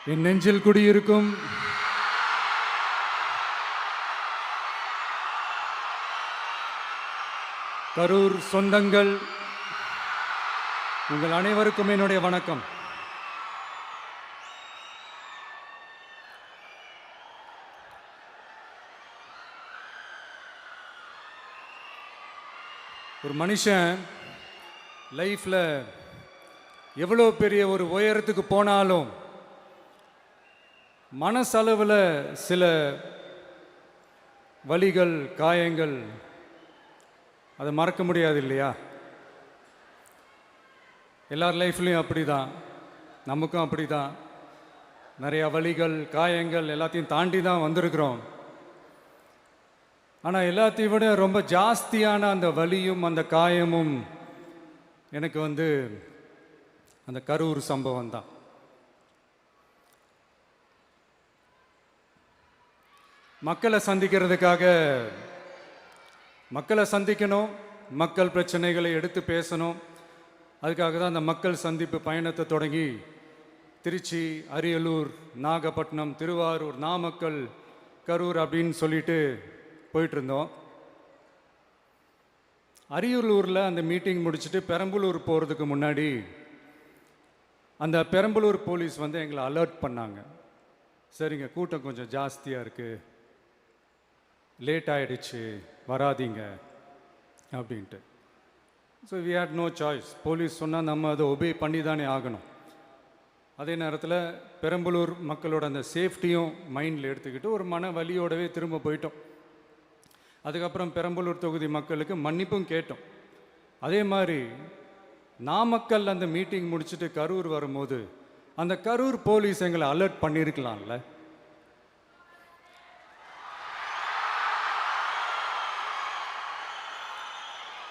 என் நெஞ்சில் குடியிருக்கும் கரூர் சொந்தங்கள், உங்கள் அனைவருக்கும் என்னுடைய வணக்கம். ஒரு மனுஷன் லைஃப்பில் எவ்வளோ பெரிய ஒரு உயரத்துக்கு போனாலும் மனசளவில் சில வலிகள், காயங்கள் அதை மறக்க முடியாது இல்லையா? எல்லார் லைஃப்லேயும் அப்படி தான், நமக்கும் அப்படி தான். நிறையா வலிகள், காயங்கள் எல்லாத்தையும் தாண்டி தான் வந்திருக்கிறோம். ஆனால் எல்லாத்தையும் விட ரொம்ப ஜாஸ்தியான அந்த வலியும் அந்த காயமும் எனக்கு அந்த கரூர் சம்பவம் தான். மக்களை சந்திக்கணும், மக்கள் பிரச்சனைகளை எடுத்து பேசணும். அதுக்காக தான் அந்த மக்கள் சந்திப்பு பயணத்தை தொடங்கி திருச்சி, அரியலூர், நாகப்பட்டினம், திருவாரூர், நாமக்கல், கரூர் அப்படின்னு சொல்லிட்டு போயிட்டுருந்தோம். அரியலூரில் அந்த மீட்டிங் முடிச்சுட்டு பெரம்பலூர் போகிறதுக்கு முன்னாடி அந்த பெரம்பலூர் போலீஸ் எங்களை அலர்ட் பண்ணாங்க. சரிங்க, கூட்டம் கொஞ்சம் ஜாஸ்தியாக இருக்குது, லேட் ஆகிடுச்சு, வராதிங்க அப்படின்ட்டு. So we had no choice. Police சொன்னால் நம்ம அதை ஒபே பண்ணி தானே ஆகணும். அதே நேரத்தில் பெரம்பலூர் மக்களோட அந்த சேஃப்டியும் மைண்டில் எடுத்துக்கிட்டு ஒரு மன வலியோடவே திரும்ப போயிட்டோம். அதுக்கப்புறம் பெரம்பலூர் தொகுதி மக்களுக்கு மன்னிப்பும் கேட்டோம். அதே மாதிரி நாமக்கல் அந்த மீட்டிங் முடிச்சுட்டு கரூர் வரும்போது அந்த கரூர் போலீஸ் எங்களை அலர்ட் பண்ணியிருக்கலாம்ல.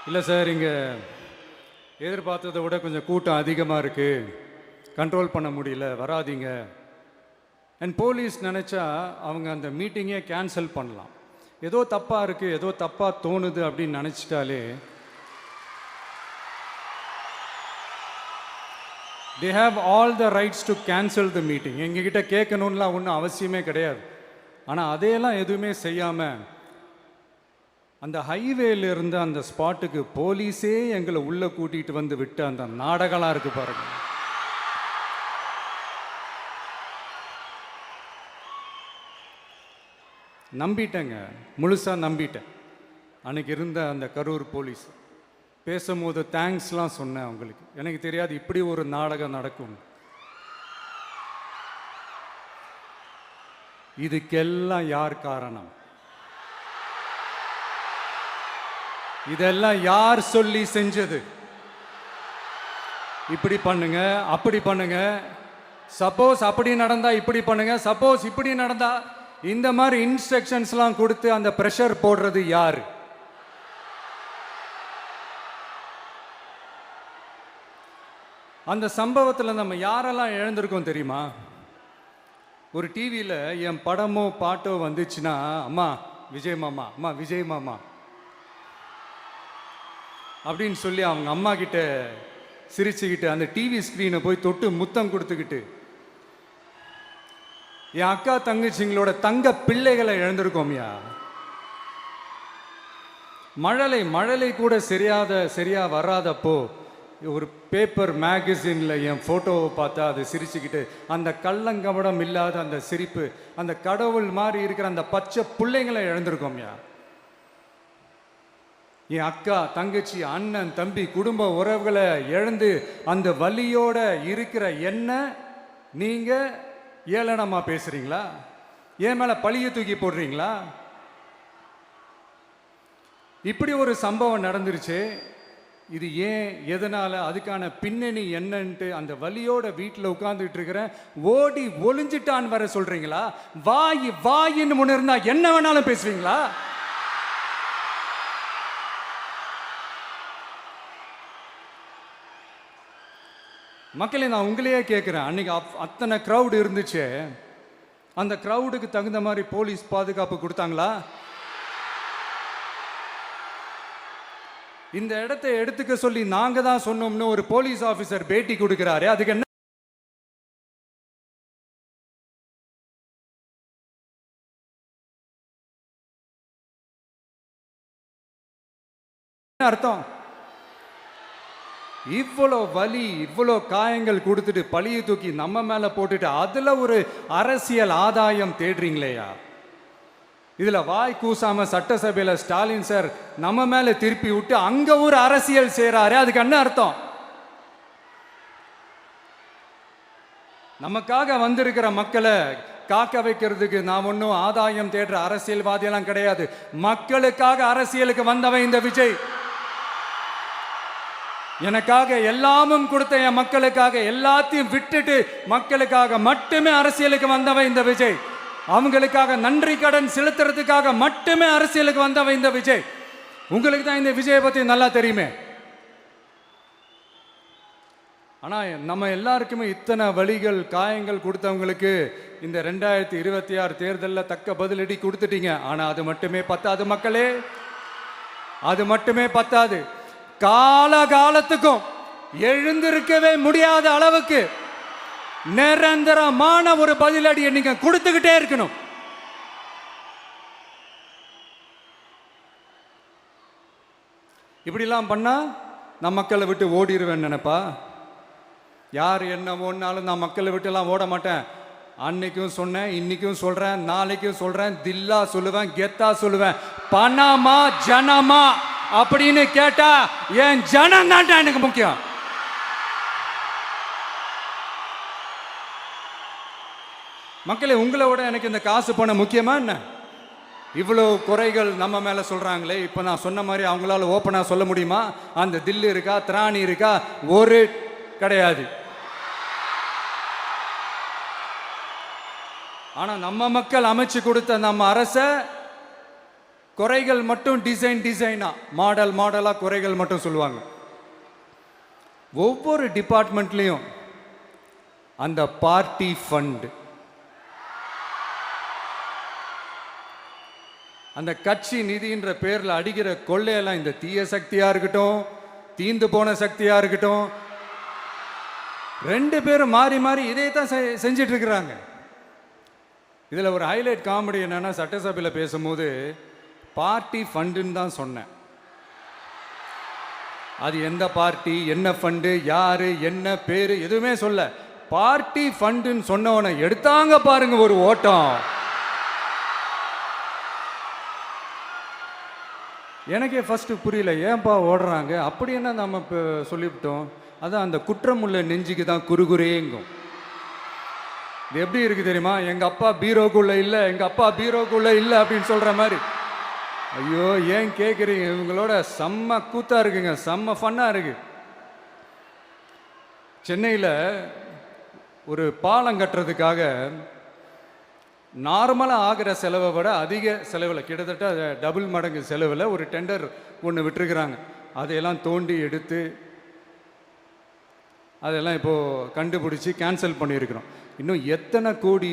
இல்லை சார், இங்கே எதிர்பார்த்ததை விட கொஞ்சம் கூட்டம் அதிகமாக இருக்குது, கண்ட்ரோல் பண்ண முடியல, வராதிங்க. அண்ட் போலீஸ் நினச்சா அவங்க அந்த மீட்டிங்கே கேன்சல் பண்ணலாம். ஏதோ தப்பாக இருக்குது, ஏதோ தப்பாக தோணுது அப்படின்னு நினச்சிட்டாலே they have all the rights to cancel the meeting. எங்ககிட்ட கேட்கணும்லாம் ஒன்றும் அவசியமே கிடையாது. ஆனால் அதையெல்லாம் எதுவுமே செய்யாமல் அந்த ஹைவேல இருந்து அந்த ஸ்பாட்டுக்கு போலீஸே எங்களை உள்ளே கூட்டிகிட்டு வந்து விட்டு அந்த நாடகம்லாம் இருக்குது பாருங்க. நம்பிட்டேங்க, முழுசாக நம்பிட்டேன். அன்றைக்கி இருந்த அந்த கரூர் போலீஸ் பேசும்போது தேங்க்ஸ்லாம் சொன்னேன் அவங்களுக்கு. எனக்கு தெரியாது இப்படி ஒரு நாடகம் நடக்கும். இதுக்கெல்லாம் யார் காரணம்? இதெல்லாம் யார் சொல்லி செஞ்சது? இப்படி பண்ணுங்க, அப்படி பண்ணுங்க, சப்போஸ் அப்படி நடந்தா இப்படி பண்ணுங்க, சப்போஸ் இப்படி நடந்தா இந்த மாதிரி இன்ஸ்ட்ரக்ஷன்ஸ்லாம் கொடுத்து அந்த ப்ரெஷர் போடுறது யார்? அந்த சம்பவத்தில் நம்ம யாரெல்லாம் இழந்திருக்கோம் தெரியுமா? ஒரு டிவியில் என் படமோ பாட்டோ வந்துச்சுன்னா, அம்மா விஜய் மாமா, அம்மா விஜய் மாமா அப்படின்னு சொல்லி அவங்க அம்மா கிட்ட சிரிச்சுக்கிட்டு அந்த டிவி ஸ்க்ரீனை போய் தொட்டு முத்தம் கொடுத்துக்கிட்டு என் அக்கா தங்கச்சிங்களோட தங்க பிள்ளைகளை இழந்திருக்கோம்யா. மழலை கூட சரியா வராதப்போ ஒரு பேப்பர் மேகசினில் என் ஃபோட்டோவை பார்த்தா அதை சிரிச்சுக்கிட்டு அந்த கள்ளங்கபடம் இல்லாத அந்த சிரிப்பு, அந்த கடவுள் மாதிரி இருக்கிற அந்த பச்சை பிள்ளைங்களை இழந்திருக்கோம்யா. என் அக்கா தங்கச்சி, அண்ணன், தம்பி, குடும்ப உறவுகளை இழந்து அந்த வலியோட இருக்கிற என்ன நீங்கள் ஏளனமாக பேசுகிறீங்களா? என் மேலே பழிய தூக்கி போடுறீங்களா? இப்படி ஒரு சம்பவம் நடந்துருச்சு. இது ஏன், எதனால், அதுக்கான பின்னணி என்னன்ட்டு அந்த வலியோட வீட்டில் உட்கார்ந்துட்டு இருக்கிற ஓடி ஒளிஞ்சிட்டான்னு வர சொல்கிறீங்களா? வாயின்னு முன்ன இருந்தா என்ன வேணாலும் பேசுவீங்களா? மக்களே, நான் உங்களையே கேட்குறேன், அன்றைக்கி அத்தனை க்ரௌடு இருந்துச்சு, அந்த க்ரௌடுக்கு தகுந்த மாதிரி போலீஸ் பாதுகாப்பு கொடுத்தாங்களா? இந்த இடத்தை எடுத்துக்க சொல்லி நாங்கள் தான் சொன்னோம்னு ஒரு போலீஸ் ஆஃபீஸர் பேட்டி கொடுக்குறாரு, அதுக்கு என்ன அர்த்தம்? இவ்வளோ வலி, இவ்வளோ காயங்கள் கொடுத்துட்டு பழியை தூக்கி நம்ம மேல போட்டுட்டு அதுல ஒரு அரசியல் ஆதாயம் தேடுறீங்களேயா? இதுல வாய் கூசாம சட்டசபையில ஸ்டாலின் சார் நம்ம மேல திருப்பி விட்டு அங்க ஒரு அரசியல் செய்றாரு. அதுக்கு என்ன அர்த்தம்? நமக்காக வந்திருக்கிற மக்களை காக்க வைக்கிறதுக்கு நான் ஒன்றும் ஆதாயம் தேடுற அரசியல்வாதியெல்லாம் கிடையாது. மக்களுக்காக அரசியலுக்கு வந்தவன் இந்த விஜய். எனக்காக எல்லாமும் கொடுத்த என் மக்களுக்காக எல்லாத்தையும் விட்டுட்டு மக்களுக்காக மட்டுமே அரசியலுக்கு வந்தவன் இந்த விஜய். அவங்களுக்காக நன்றி கடன் செலுத்துறதுக்காக மட்டுமே அரசியலுக்கு வந்தவன் இந்த விஜய். உங்களுக்கு தான் இந்த விஜயை பத்தி நல்லா தெரியுமே. ஆனா நம்ம எல்லாருக்குமே இத்தனை வலிகள் காயங்கள் கொடுத்தவங்களுக்கு இந்த 2026 தேர்தலில் தக்க பதிலடி கொடுத்துட்டீங்க. ஆனா அது மட்டுமே பத்தாது மக்களே, அது மட்டுமே பத்தாது. காலகாலத்துக்கும் எழுந்திருக்கவே முடியாத அளவுக்கு நிரந்தரமான ஒரு பதிலடியை நீங்க கொடுத்துக்கிட்டே இருக்கணும். இப்படிலாம் பண்ணா நான் மக்களை விட்டு ஓடிடுவேன் நினைப்பா? யார் என்ன ஓடினாலும் நான் மக்களை விட்டுலாம் ஓட மாட்டேன். அன்னைக்கும் சொன்னேன், இன்னைக்கும் சொல்றேன், நாளைக்கும் சொல்றேன், தில்லா சொல்லுவேன், கெத்தா சொல்லுவேன். பணமா ஜனமா அப்படின்னு கேட்டா என் ஜனம் தான்டா எனக்கு முக்கியம். மக்களே, உங்களை விட எனக்கு இந்த காசு பணம் முக்கியமா என்ன? இவ்வளோ குறைகள் நம்ம மேல சொல்றாங்களே, இப்ப நான் சொன்ன மாதிரி அவங்களால ஓப்பனா சொல்ல முடியுமா? அந்த தில்லு இருக்கா, திராணி இருக்கா? ஒரு கிடையாது. ஆனா நம்ம மக்கள் அமைச்சு கொடுத்த நம்ம அரச குறைகள் மட்டும் டிசைனா மாடல் மாடலா குறைகள் மட்டும் சொல்லுவாங்க. ஒவ்வொரு டிபார்ட்மெண்ட்லயும் அந்த பார்ட்டி ஃபண்ட், அந்த கட்சி நிதின்ற பேர்ல அடிக்கிற கொள்ளையெல்லாம் இந்த தீய சக்தியா இருக்கட்டும், தீந்து போன சக்தியா இருக்கட்டும், ரெண்டு பேரும் மாறி மாறி இதே தான் செஞ்சிட்டு இருக்கிறாங்க. இதுல ஒரு ஹைலைட் காமெடி என்னன்னா, சட்டசபையில் பேசும்போது பார்ட்டி ஃபண்டுன்னு தான் சொன்னேன். அது எந்த பார்ட்டி, என்ன ஃபண்டு, யாரு, என்ன பேரு எதுவுமே சொல்ல. பார்ட்டி ஃபண்டுன்னு சொன்னவனை எடுத்தாங்க பாருங்க ஒரு ஓட்டம். எனக்கே ஃபர்ஸ்ட் புரியல, ஏன்பா ஓடுறாங்க? அப்படி என்ன நம்ம சொல்லிவிட்டோம்? அதான் அந்த குற்றம் உள்ள நெஞ்சுக்கு தான் குறுகுறேங்கும். இது எப்படி இருக்கு தெரியுமா? எங்க அப்பா பீரோக்குள்ள இல்ல, எங்க அப்பா பீரோக்குள்ள இல்ல அப்படின்னு சொல்ற மாதிரி. ஐயோ, ஏன் கேட்குறீங்க? இவங்களோட செம்ம கூத்தா இருக்குங்க, செம்ம ஃபன்னா இருக்கு. சென்னையில் ஒரு பாலம் கட்டுறதுக்காக நார்மலாக ஆகிற செலவை விட அதிக செலவில், கிட்டத்தட்ட டபுள் மடங்கு செலவில் ஒரு டெண்டர் ஒன்று விட்டுருக்குறாங்க. அதையெல்லாம் தோண்டி எடுத்து அதெல்லாம் இப்போது கண்டுபிடிச்சி கேன்சல் பண்ணியிருக்கிறோம். இன்னும் எத்தனை கோடி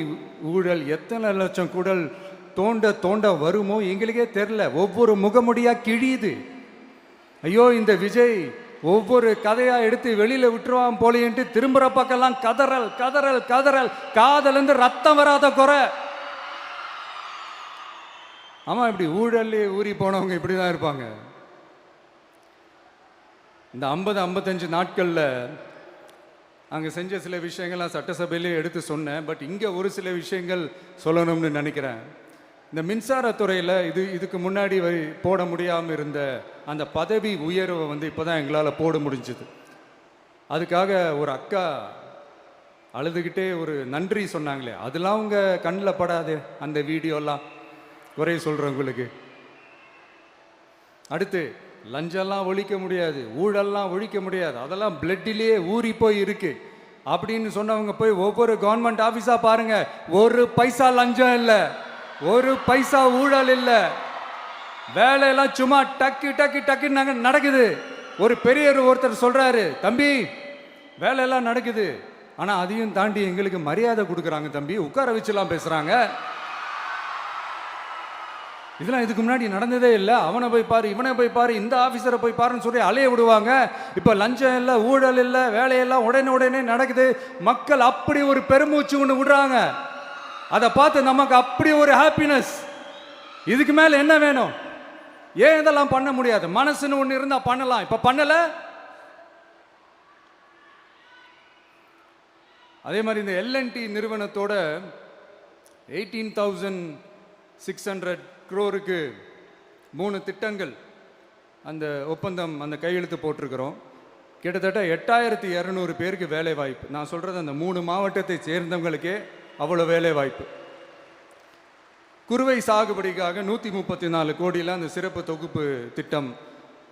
ஊழல், எத்தனை லட்சம் கூடல் தோண்ட தோண்ட வருமோ எங்களுக்கே தெரில. ஒவ்வொரு முகமுடியாக கிழியுது. ஐயோ, இந்த விஜய் ஒவ்வொரு கதையாக எடுத்து வெளியில் விட்டுருவான் போலேன்ட்டு திரும்புகிற பக்கம்லாம் கதறல் கதறல் கதறல். காதலேருந்து ரத்தம் வராத குறை. ஆமாம், இப்படி ஊழல்லே ஊறி போனவங்க இப்படி தான் இருப்பாங்க. இந்த 50-55 நாட்களில் அங்கே செஞ்ச சில விஷயங்கள்லாம் சட்டசபையிலே எடுத்து சொன்னேன். பட் இங்கே ஒரு சில விஷயங்கள் சொல்லணும்னு நினைக்கிறேன். இந்த மின்சாரத்துறையில் இதுக்கு முன்னாடி போட முடியாமல் இருந்த அந்த பதவி உயர்வை இப்போ தான் எங்களால் போட முடிஞ்சுது. அதுக்காக ஒரு அக்கா அழுதுகிட்டே ஒரு நன்றி சொன்னாங்களே, அதெல்லாம் உங்கள் கண்ணில் படாது அந்த வீடியோலாம், குறை சொல்கிறவங்களுக்கு. அடுத்து லஞ்சம்லாம் ஒழிக்க முடியாது, ஊழல்லாம் ஒழிக்க முடியாது, அதெல்லாம் பிளட்டிலே ஊறி போய் இருக்கு அப்படின்னு சொன்னவங்க போய் ஒவ்வொரு கவர்மெண்ட் ஆஃபீஸாக பாருங்க. ஒரு பைசா லஞ்சம் இல்லை, ஒரு பைசா ஊழல் இல்லை. வேலையெல்லாம் சும்மா டக்கு டக்கு டக்குன்னு நடக்குது. ஒரு பெரியவர் ஒருத்தர் சொல்றாரு, தம்பி வேலையெல்லாம் நடக்குது, ஆனால் அதையும் தாண்டி எங்களுக்கு மரியாதை கொடுக்குறாங்க தம்பி, உட்கார வச்சுலாம் பேசுகிறாங்க. இதெல்லாம் இதுக்கு முன்னாடி நடந்ததே இல்லை. அவனை போய் பாரு, இவனை போய் பாரு, இந்த ஆஃபீஸரை போய் பாருன்னு சொல்லி அலைய விடுவாங்க. இப்போ லஞ்சம் இல்லை, ஊழல் இல்லை, வேலையெல்லாம் உடனே நடக்குது. மக்கள் அப்படி ஒரு பெருமூச்சு ஒன்று விடுறாங்க. அதை பார்த்து நமக்கு அப்படி ஒரு ஹாப்பினஸ். இதுக்கு மேலே என்ன வேணும்? ஏன் இதெல்லாம் பண்ண முடியாது? மனசுன்னு ஒன்று இருந்தால் பண்ணலாம், இப்போ பண்ணலை. அதே மாதிரி இந்த எல்என்டி நிறுவனத்தோட 18,600 crore 3 திட்டங்கள் அந்த ஒப்பந்தம், அந்த கையெழுத்து போட்டிருக்கிறோம். கிட்டத்தட்ட 8,200 பேருக்கு வேலை வாய்ப்பு. நான் சொல்கிறது அந்த 3 மாவட்டத்தை சேர்ந்தவங்களுக்கே அவ்வளோ வேலை வாய்ப்பு. குறுவை சாகுபடிக்காக 134 கோடியில் அந்த சிறப்பு தொகுப்பு திட்டம்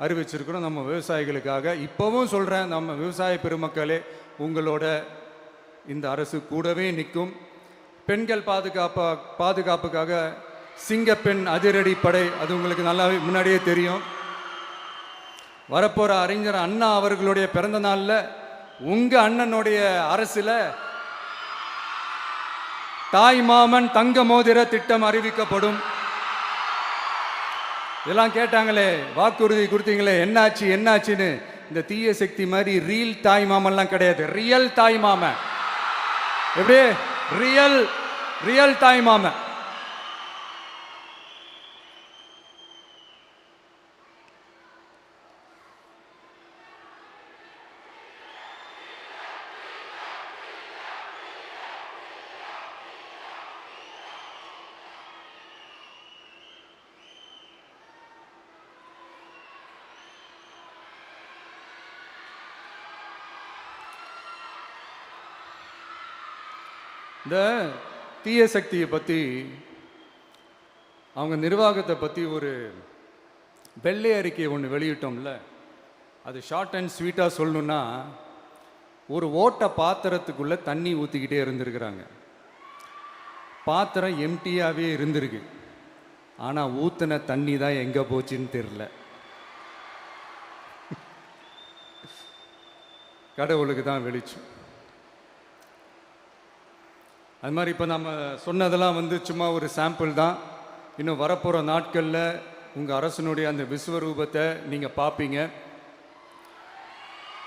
அறிவிச்சிருக்கிறோம் நம்ம விவசாயிகளுக்காக. இப்போவும் சொல்கிறேன், நம்ம விவசாய பெருமக்களே, உங்களோட இந்த அரசு கூடவே நிற்கும். பெண்கள் பாதுகாப்புக்காக சிங்கப்பெண் அதிரடி படை, அது உங்களுக்கு நல்லாவே முன்னாடியே தெரியும். வரப்போகிற அறிஞர் அண்ணா அவர்களுடைய பிறந்த நாளில் உங்கள் அண்ணனுடைய அரசில் தாய் மாமன் தங்க மோதிர திட்டம் அறிவிக்கப்படும். இதெல்லாம் கேட்டாங்களே, வாக்குறுதி கொடுத்தீங்களே, என்னாச்சு என்னாச்சுன்னு. இந்த தீய சக்தி மாதிரி ரியல் தாய் மாமன்லாம் கிடையாது, ரியல் தாய் மாமன். எப்படி? ரியல் தாய் மாமன். இந்த தீய சக்தியை பற்றி, அவங்க நிர்வாகத்தை பற்றி ஒரு வெள்ளை அறிக்கை ஒன்று வெளியிட்டோம்ல, அது ஷார்ட் அண்ட் ஸ்வீட்டாக சொல்லணுன்னா, ஒரு ஓட்டை பாத்திரத்துக்குள்ளே தண்ணி ஊற்றிக்கிட்டே இருந்திருக்கிறாங்க. பாத்திரம் எம்டியாகவே இருந்திருக்கு, ஆனால் ஊற்றின தண்ணி தான் எங்கே போச்சுன்னு தெரில. கடவுளுக்கு தான் வெளிச்சம். அது மாதிரி இப்போ நம்ம சொன்னதெல்லாம் சும்மா ஒரு சாம்பிள் தான். இன்னும் வரப்போகிற நாட்களில் உங்கள் அரசனுடைய அந்த விஸ்வரூபத்தை நீங்கள் பார்ப்பீங்க.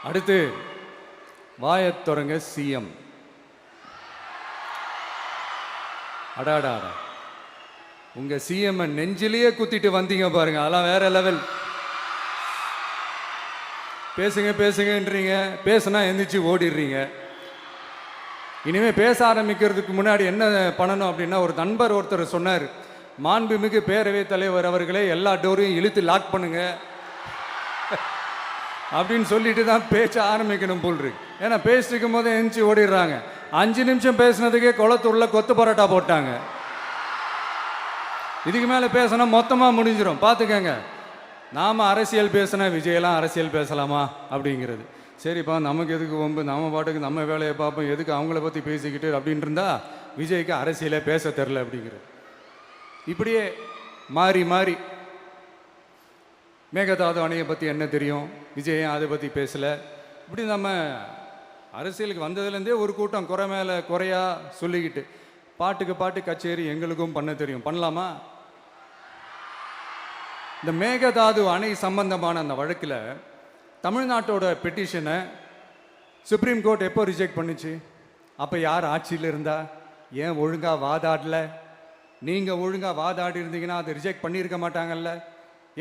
அடுத்து வாயத்தொடங்க சிஎம். அடாடா, உங்கள் சிஎம் நெஞ்சிலேயே குத்திட்டு வந்தீங்க பாருங்க, அதெல்லாம் வேற லெவல். பேசுங்க பேசுங்கன்றீங்க, பேசுனா எந்திரிச்சு ஓடிடுறீங்க. இனிமேல் பேச ஆரம்பிக்கிறதுக்கு முன்னாடி என்ன பண்ணணும் அப்படின்னா, ஒரு நண்பர் ஒருத்தர் சொன்னார், மாண்புமிகு பேரவைத் தலைவர் அவர்களே, எல்லா டோரையும் இழுத்து லாக் பண்ணுங்க அப்படின்னு சொல்லிட்டு தான் பேச்ச ஆரம்பிக்கணும் போல் இருக்கு. ஏன்னா பேசிட்டு இருக்கும் போதே எந்திரிச்சு ஓடிடுறாங்க. 5 நிமிஷம் பேசினதுக்கே குளத்தூர்ல கொத்து பரோட்டா போட்டாங்க. இதுக்கு மேலே பேசினா மொத்தமாக முடிஞ்சிடும், பார்த்துக்கங்க. நாம் அரசியல் பேசினா விஜயெல்லாம் அரசியல் பேசலாமா அப்படிங்கிறது. சரிப்பா, நமக்கு எதுக்கு வம்பு, நம்ம பாட்டுக்கு நம்ம வேலையை பார்ப்போம், எதுக்கு அவங்கள பற்றி பேசிக்கிட்டு அப்படின்னு இருந்தால் விஜய்க்கு அரசியலே பேச தெரில அப்படிங்கிறது. இப்படியே மாறி மாறி மேகதாது அணையை பற்றி என்ன தெரியும், விஜய் அதை பற்றி பேசலை. இப்படி நம்ம அரசியலுக்கு வந்ததுலேருந்தே ஒரு கூட்டம் குறை மேலே குறையா சொல்லிக்கிட்டு, பாட்டுக்கு பாட்டு கச்சேரி எங்களுக்கும் பண்ண தெரியும், பண்ணலாமா? இந்த மேகதாது அணை சம்பந்தமான அந்த வழக்கில் தமிழ்நாட்டோட பெட்டிஷனை சுப்ரீம் கோர்ட் எப்போ ரிஜெக்ட் பண்ணுச்சு? அப்போ யார் ஆட்சியில் இருந்தா? ஏன் ஒழுங்காக வாதாடல? நீங்கள் ஒழுங்காக வாதாடி இருந்தீங்கன்னா அதை ரிஜெக்ட் பண்ணியிருக்க மாட்டாங்கல்ல.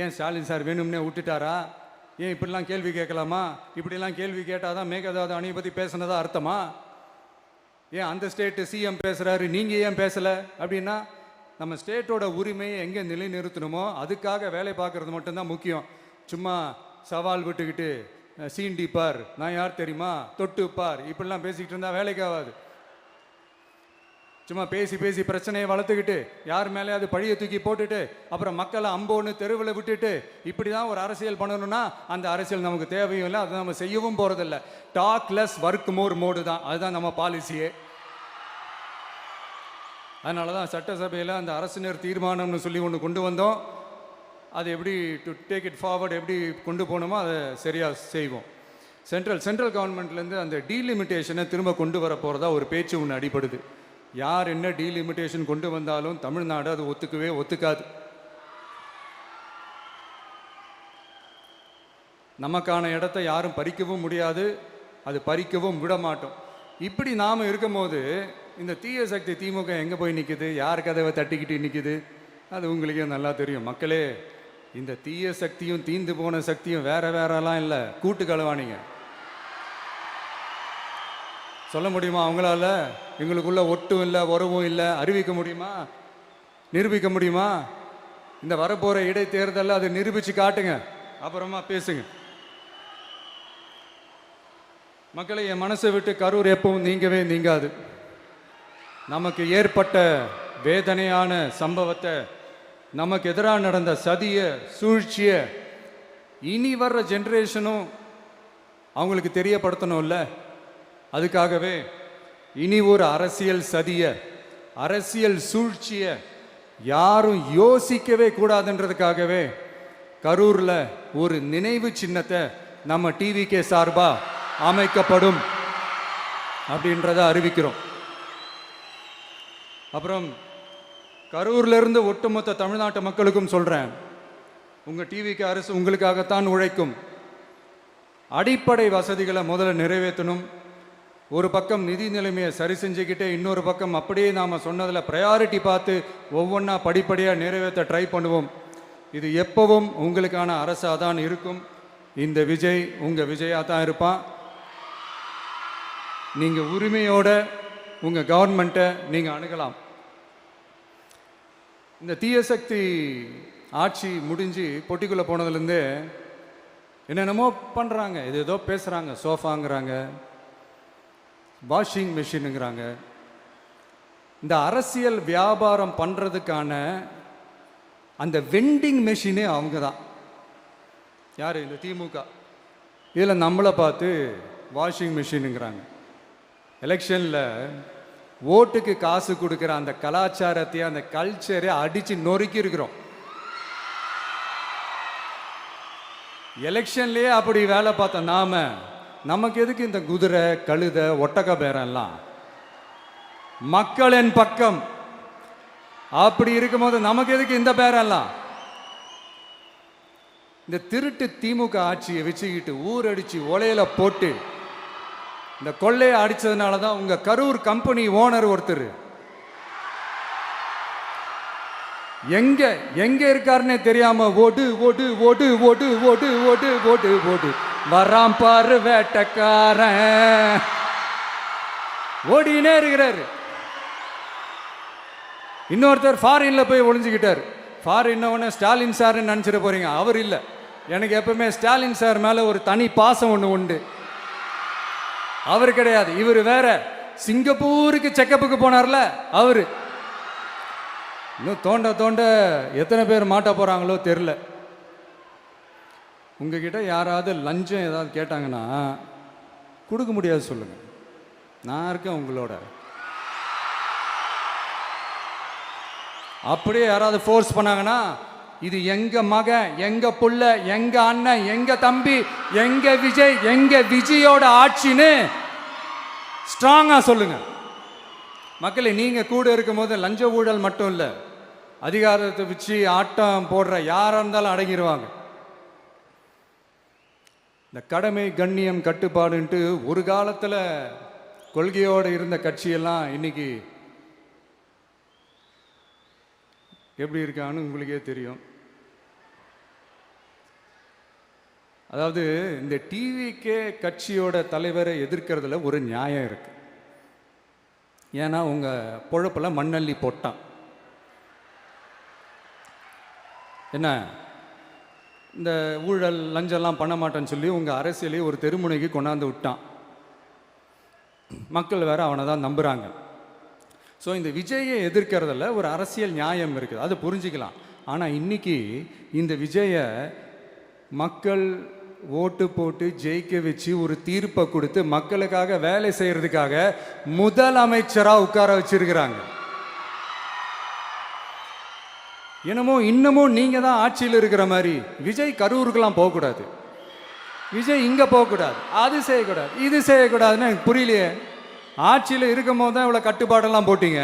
ஏன் ஸ்டாலின் சார் வேணும்னே விட்டுட்டாரா? ஏன் இப்படிலாம் கேள்வி கேட்கலாமா? இப்படிலாம் கேள்வி கேட்டால் தான் மேகதாது அணையை பற்றி பேசுனதா அர்த்தமா? ஏன் அந்த ஸ்டேட்டு சிஎம் பேசுகிறாரு, நீங்கள் ஏன் பேசலை அப்படின்னா, நம்ம ஸ்டேட்டோட உரிமையை எங்கே நிலைநிறுத்தணுமோ அதுக்காக வேலை பார்க்குறது மட்டும்தான் முக்கியம். சும்மா சவால் விட்டுக்கிட்டு சீண்டிப்பார், நான் யார் தெரியுமா, தொட்டுப்பார், இப்படிலாம் பேசிக்கிட்டு இருந்தால் வேலைக்கு ஆகாது. சும்மா பேசி பேசி பிரச்சனையை வளர்த்துக்கிட்டு யார் மேலேயாவது பழியை தூக்கி போட்டுட்டு அப்புறம் மக்களை அம்போன்னு தெருவில் விட்டுட்டு இப்படி தான் ஒரு அரசியல் பண்ணணும்னா அந்த அரசியல் நமக்கு தேவையும் இல்லை, அதை நம்ம செய்யவும் போகிறதில்ல. Talk less work more mode தான், அதுதான் நம்ம பாலிசியே. அதனால தான் சட்டசபையில் அந்த அரசினர் தீர்மானம்னு சொல்லி ஒன்று கொண்டு வந்தோம். அது எப்படி டு டேக் இட் ஃபார்வர்ட், எப்படி கொண்டு போகணுமோ அதை சரியாக செய்வோம். சென்ட்ரல் கவர்மெண்ட்லேருந்து அந்த டீலிமிட்டேஷனை திரும்ப கொண்டு வர போகிறதா ஒரு பேச்சு ஒன்று அடிபடுது. யார் என்ன டீலிமிட்டேஷன் கொண்டு வந்தாலும் தமிழ்நாடு அது ஒத்துக்காது. நமக்கான இடத்த யாரும் பறிக்கவும் முடியாது, அது பறிக்கவும் விட மாட்டோம். இப்படி நாம் இருக்கும்போது இந்த தீய சக்தி திமுக எங்கே போய் நிற்குது, யார் கதவை தட்டிக்கிட்டு நிற்குது, அது உங்களுக்கே நல்லா தெரியும். மக்களே, இந்த தீய சக்தியும் தீந்து போன சக்தியும் வேற வேறலாம் இல்லை, கூட்டு கலவாணிங்க. சொல்ல முடியுமா அவங்களால? எங்களுக்குள்ள ஒட்டும் இல்லை, உறவும் இல்லை, அறிவிக்க முடியுமா, நிரூபிக்க முடியுமா? இந்த வரப்போற இடைத்தேர்தலில் அதை நிரூபிச்சு காட்டுங்க, அப்புறமா பேசுங்க. மக்களை, என் மனசை விட்டு கரூர் எப்பவும் நீங்கவே நீங்காது. நமக்கு ஏற்பட்ட வேதனையான சம்பவத்தை, நமக்கு எதிராக நடந்த சதிய சூழ்ச்சிய இனி வர்ற ஜென்ரேஷனும் அவங்களுக்கு தெரியப்படுத்தணும்ல. அதுக்காகவே இனி ஒரு அரசியல் சதிய, அரசியல் சூழ்ச்சிய யாரும் யோசிக்கவே கூடாதுன்றதுக்காகவே கரூர்ல ஒரு நினைவு சின்னத்தை நம்ம டிவிகே சார்பா அமைக்கப்படும் அப்படின்றத அறிவிக்கிறோம். அப்புறம் கரூர்ல இருந்து ஒட்டுமொத்த தமிழ்நாட்டு மக்களுக்கும் சொல்றேன், உங்க டிவிக்கு அரசு உங்களுக்காகத்தான் உழைக்கும். அடிப்படை வசதிகளை முதல்ல நிறைவேற்றணும். ஒரு பக்கம் நிதி நிலைமையை சரி செஞ்சுக்கிட்டே, இன்னொரு பக்கம் அப்படியே நாம் சொன்னதில் ப்ரையாரிட்டி பார்த்து ஒவ்வொன்றா படிப்படியாக நிறைவேற்ற ட்ரை பண்ணுவோம். இது எப்பவும் உங்களுக்கான அரசாக தான் இருக்கும். இந்த விஜய் உங்கள் விஜயாக தான் இருப்பான். நீங்கள் உரிமையோட உங்கள் கவர்மெண்ட்டை நீங்கள் அணுகலாம். இந்த தீய சக்தி ஆட்சி முடிஞ்சு பொட்டிக்குள்ளே போனதுலேருந்து என்னென்னமோ பண்ணுறாங்க, இது ஏதோ பேசுகிறாங்க, சோஃபாங்கிறாங்க, வாஷிங் மிஷினுங்கிறாங்க. இந்த அரசியல் வியாபாரம் பண்ணுறதுக்கான அந்த வெண்டிங் மெஷினே அவங்க தான். யார்? இந்த திமுக. இதில் நம்மளை பார்த்து வாஷிங் மிஷினுங்கிறாங்க. எலெக்ஷனில் ஓட்டுக்கு காசு கொடுக்குற அந்த கலாச்சாரத்தையே, அந்த கல்ச்சரை அடித்து நொறுக்கி இருக்கிறோம். எலெக்ஷன்லேயே அப்படி வேலை பார்த்தோம் நாம. நமக்கு எதுக்கு இந்த குதிரை, கழுதை, ஒட்டக பேரெல்லாம்? மக்களின் பக்கம். அப்படி இருக்கும்போது நமக்கு எதுக்கு இந்த பேரெல்லாம்? இந்த திருட்டு திமுக ஆட்சியை வச்சுக்கிட்டு ஊரடிச்சு ஒலையில போட்டு இந்த கொள்ளையை அடிச்சதுனால தான் உங்க கரூர் கம்பெனி ஓனர் ஒருத்தர் எங்க எங்க இருக்காருன்னே தெரியாம ஓடு ஓடு ஓடு ஓடு ஓடு ஓடு ஓடு ஓடு வராம் பாரு வேட்டக்காரன் ஓடினே இருக்கிறாரு. இன்னொருத்தர் ஃபாரின்ல போய் ஒளிஞ்சுக்கிட்டார். ஃபாரின் ஸ்டாலின் சார்ன்னு நினைச்சிட போறீங்க, அவர் இல்லை. எனக்கு எப்பவுமே ஸ்டாலின் சார் மேல ஒரு தனி பாசம் ஒன்று உண்டு. அவர் கிடையாது, இவர் வேற. சிங்கப்பூருக்கு செக்கப்புக்கு போனார்ல அவரு. இன்னும் தோண்ட தோண்ட எத்தனை பேர் மாட்ட போறாங்களோ தெரியல. உங்ககிட்ட யாராவது லஞ்சம் ஏதாவது கேட்டாங்கன்னா கொடுக்க முடியாது சொல்லுங்க, நான் இருக்கேன் உங்களோட. அப்படியே யாராவது ஃபோர்ஸ் பண்ணாங்கன்னா இது எங்க மகன், எங்க புள்ள, எங்க அண்ணன், எங்க தம்பி, எங்க விஜய், எங்க விஜயோட ஆட்சின்னு ஸ்ட்ராங்கா சொல்லுங்க. மக்களை, நீங்க கூட இருக்கும் போது லஞ்ச ஊழல் மட்டும் இல்லை, அதிகாரத்தை வச்சு ஆட்டம் போடுற யாரா இருந்தாலும் அடங்கிடுவாங்க. இந்த கடமை, கண்ணியம், கட்டுப்பாடுன்ட்டு ஒரு காலத்தில் கொள்கையோடு இருந்த கட்சியெல்லாம் இன்னைக்கு எப்படி இருக்கான்னு உங்களுக்கே தெரியும். அதாவது இந்த டிவிகே கட்சியோட தலைவரை எதிர்க்கிறதுல ஒரு நியாயம் இருக்கு. ஏன்னா உங்க பொழப்புல மண்ணள்ளி போட்டான். என்ன இந்த ஊழல் லஞ்சம்லாம் பண்ண மாட்டேன்னு சொல்லி உங்க அரசியலை ஒரு தெருமுனைக்கு கொண்டாந்து விட்டான். மக்கள் வேற அவனை தான் நம்புறாங்க. ஸோ இந்த விஜயை எதிர்க்கிறதுல ஒரு அரசியல் நியாயம் இருக்குது, அது புரிஞ்சுக்கலாம். ஆனால் இன்னைக்கு இந்த விஜயை மக்கள் ஓட்டு போட்டு ஜெயிக்க வச்சு ஒரு தீர்ப்பை கொடுத்து மக்களுக்காக வேலை செய்யறதுக்காக முதலமைச்சராக உட்கார வச்சிருக்கிறாங்க. என்னமோ இன்னமும் நீங்க தான் ஆட்சியில் இருக்கிற மாதிரி விஜய் கரூருக்கெல்லாம் போகக்கூடாது, விஜய் இங்க போகக்கூடாது, அது செய்யக்கூடாது, இது செய்யக்கூடாதுன்னு எனக்கு புரியலையே. ஆட்சியில் இருக்கும் போது தான் இவ்வளோ கட்டுப்பாடெல்லாம் போட்டீங்க,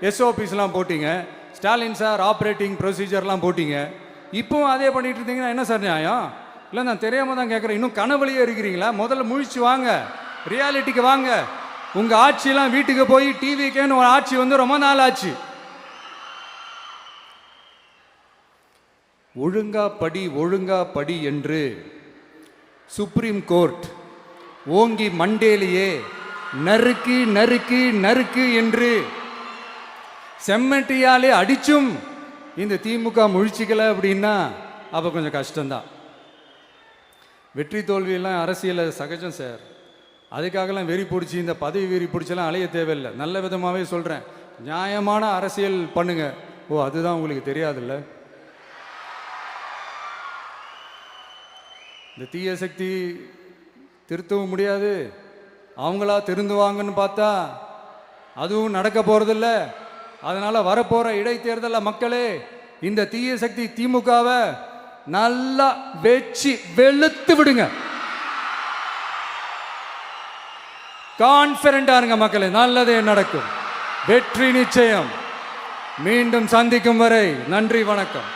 எஸ்ஓபிஸ்லாம் போட்டீங்க, ஸ்டாலின் சார் ஆப்ரேட்டிங் ப்ரொசீஜர்லாம் போட்டீங்க. இப்போவும் அதே பண்ணிட்டு இருந்தீங்கன்னா என்ன சார் நியாயம்? இல்லை, நான் தெரியாம தான் கேட்குறேன். இன்னும் கனவுலையே இருக்கிறீங்களா? முதல்ல முழிச்சு வாங்க, ரியாலிட்டிக்கு வாங்க. உங்கள் ஆட்சியெல்லாம் வீட்டுக்கு போய் டிவிக்கேன்னு ஒரு ஆட்சி வந்து ரொம்ப நாள் ஆச்சு. ஒழுங்கா படி என்று சுப்ரீம் கோர்ட் ஓங்கி மண்டேலியே நறுக்கு நறுக்கு நறுக்கு என்று செம்மட்டியாலே அடிச்சும் இந்த திமுக முழிச்சிக்கல அப்படின்னா அப்போ கொஞ்சம் கஷ்டம்தான். வெற்றி தோல்வியெல்லாம் அரசியலில் சகஜம் சார். அதுக்காகலாம் வெறி பிடிச்சி இந்த பதவி வெறி பிடிச்செல்லாம் அலைய தேவையில்லை. நல்ல விதமாகவே சொல்கிறேன், நியாயமான அரசியல் பண்ணுங்க. ஓ, அதுதான் உங்களுக்கு தெரியாதுல்ல. இந்த தீய சக்தி திருத்தவும் முடியாது, அவங்களா திருந்துவாங்கன்னு பார்த்தா அதுவும் நடக்க போகிறதில்ல. அதனால் வரப்போகிற இடைத்தேர்தலில் மக்களே இந்த தீய சக்தி திமுகவை நல்லா வெச்சு வெளுத்து விடுங்க. கான்ஃபிடண்டா இருங்க மக்களே, நல்லதே நடக்கும், வெற்றி நிச்சயம். மீண்டும் சந்திக்கும் வரை நன்றி, வணக்கம்.